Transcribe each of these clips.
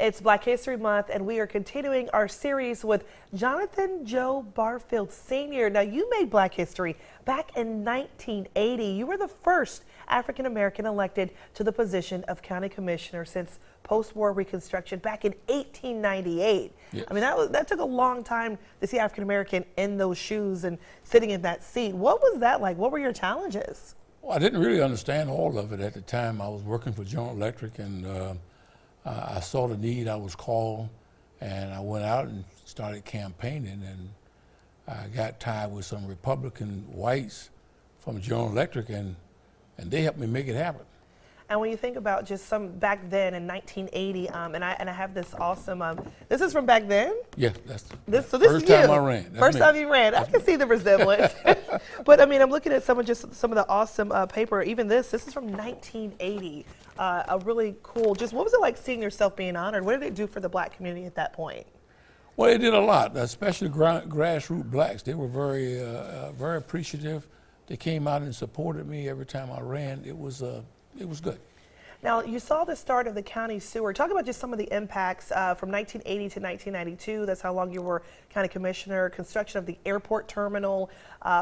It's Black History Month, and we are continuing our series with Jonathan Joe Barfield Sr. Now, you made Black history back in 1980. You were the first African American elected to the position of county commissioner since post-war Reconstruction back in 1898. Yes. I mean, that took a long time to see African American in those shoes and sitting in that seat. What was that like? What were your challenges? Well, I didn't really understand all of it at the time. I was working for General Electric, and I saw the need. I was called, and I went out and started campaigning, and I got tied with some Republican whites from General Electric, and they helped me make it happen. And when you think about just some back then in 1980, and I have this awesome, this is from back then? Yeah, that's this first is you. time I ran. That's First me. time you ran. I can see the resemblance. But I mean, I'm looking at some of the awesome paper. Even this is from 1980. A really cool, just what was it like seeing yourself being honored? What did it do for the Black community at that point? Well, it did a lot, especially grassroots blacks. They were very, very appreciative. They came out and supported me every time I ran. It was good. Now, you saw the start of the county sewer. Talk about just some of the impacts from 1980 to 1992. That's how long you were county commissioner. Construction of the airport terminal,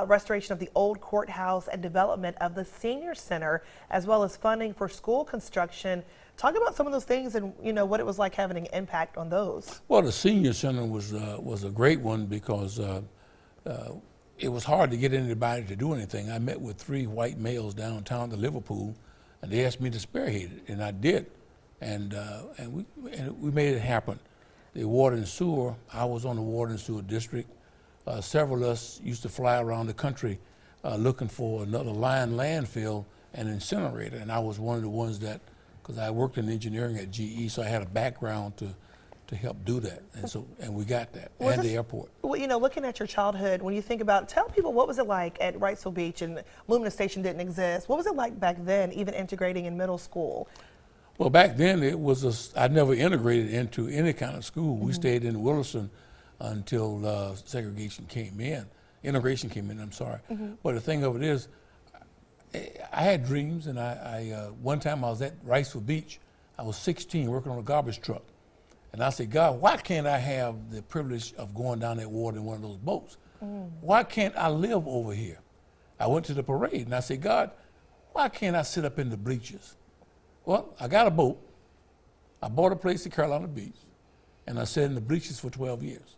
restoration of the old courthouse, and development of the senior center, as well as funding for school construction. Talk about some of those things and what it was like having an impact on those. Well, the senior center was a great one because it was hard to get anybody to do anything. I met with 3 white males downtown to Liverpool, and they asked me to spearhead it, and I did, and we made it happen. The water and sewer, I was on the water and sewer district. Several of us used to fly around the country looking for another landfill and incinerator, and I was one of the ones that, because I worked in engineering at GE, so I had a background to help do that, and we got that, and the airport. Well, looking at your childhood, when you think about, tell people what was it like at Wrightsville Beach, and Lumina Station didn't exist. What was it like back then, even integrating in middle school? Well, back then I never integrated into any kind of school. We stayed in Williston until integration came in. I'm sorry. But the thing of it is, I had dreams, and one time I was at Wrightsville Beach. I was 16, working on a garbage truck. And I said, God, why can't I have the privilege of going down that water in one of those boats? Why can't I live over here? I went to the parade, and I said, God, why can't I sit up in the bleachers? Well, I got a boat. I bought a place at Carolina Beach, and I sat in the bleachers for 12 years.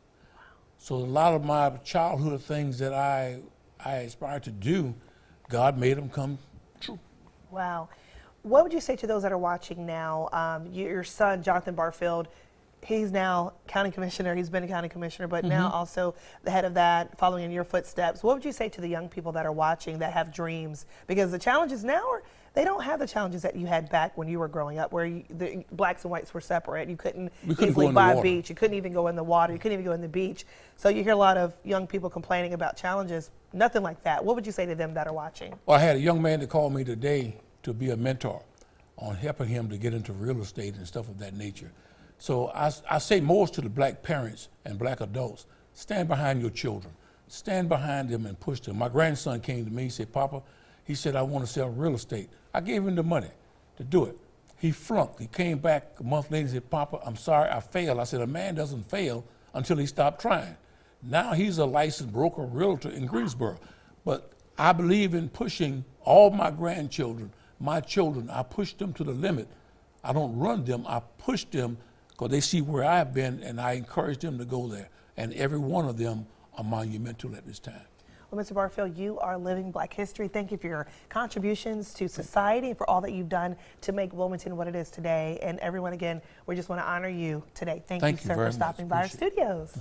So a lot of my childhood things that I aspired to do, God made them come true. Wow. What would you say to those that are watching now? Your son, Jonathan Barfield, he's now county commissioner. He's been a county commissioner, but now also the head of that, following in your footsteps. What would you say to the young people that are watching that have dreams? Because the challenges now they don't have the challenges that you had back when you were growing up, where the blacks and whites were separate. You couldn't easily buy a beach. You couldn't even go in the water. You couldn't even go in the beach. So you hear a lot of young people complaining about challenges. Nothing like that. What would you say to them that are watching? Well, I had a young man that called me today to be a mentor on helping him to get into real estate and stuff of that nature. So I say most to the black parents and black adults, stand behind your children. Stand behind them and push them. My grandson came to me, he said, Papa, he said, I want to sell real estate. I gave him the money to do it. He flunked. He came back a month later and said, Papa, I'm sorry, I failed. I said, a man doesn't fail until he stopped trying. Now he's a licensed broker, realtor in Greensboro. But I believe in pushing all my grandchildren, my children. I push them to the limit. I don't run them, I push them because they see where I've been, and I encourage them to go there. And every one of them are monumental at this time. Well, Mr. Barfield, you are living Black history. Thank you for your contributions to society and for all that you've done to make Wilmington what it is today. And everyone, again, we just want to honor you today. Thank you, sir, for stopping by our studios.